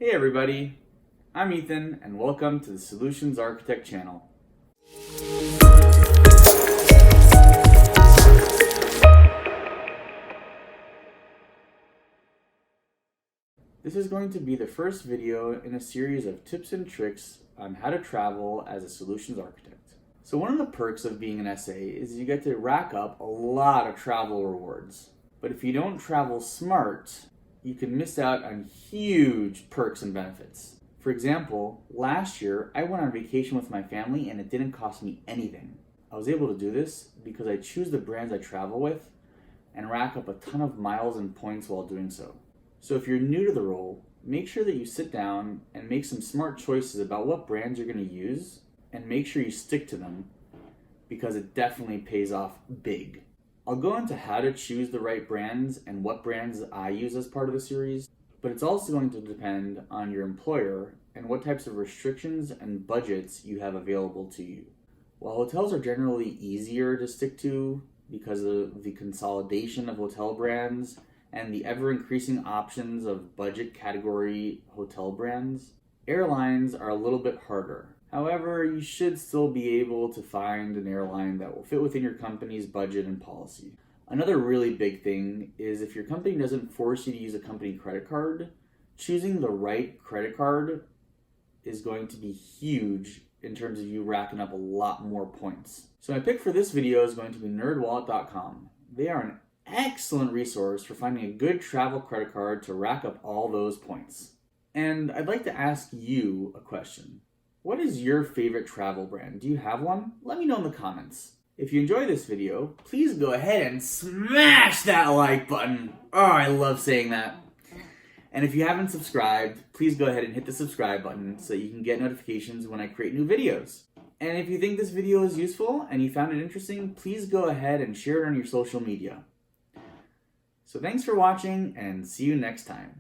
Hey everybody, I'm Ethan and welcome to the Solutions Architect channel. This is going to be the first video in a series of tips and tricks on how to travel as a solutions architect. So one of the perks of being an SA is you get to rack up a lot of travel rewards. But if you don't travel smart, you can miss out on huge perks and benefits. For example, last year I went on vacation with my family and it didn't cost me anything. I was able to do this because I choose the brands I travel with and rack up a ton of miles and points while doing so. So if you're new to the role, make sure that you sit down and make some smart choices about what brands you're going to use and make sure you stick to them because it definitely pays off big. I'll go into how to choose the right brands and what brands I use as part of the series, but it's also going to depend on your employer and what types of restrictions and budgets you have available to you. While hotels are generally easier to stick to because of the consolidation of hotel brands and the ever-increasing options of budget category hotel brands, airlines are a little bit harder. However, you should still be able to find an airline that will fit within your company's budget and policy. Another really big thing is if your company doesn't force you to use a company credit card, choosing the right credit card is going to be huge in terms of you racking up a lot more points. So my pick for this video is going to be nerdwallet.com. They are an excellent resource for finding a good travel credit card to rack up all those points. And I'd like to ask you a question. What is your favorite travel brand? Do you have one? Let me know in the comments. If you enjoyed this video, please go ahead and smash that like button. Oh, I love saying that. And if you haven't subscribed, please go ahead and hit the subscribe button so you can get notifications when I create new videos. And if you think this video is useful and you found it interesting, please go ahead and share it on your social media. So thanks for watching and see you next time.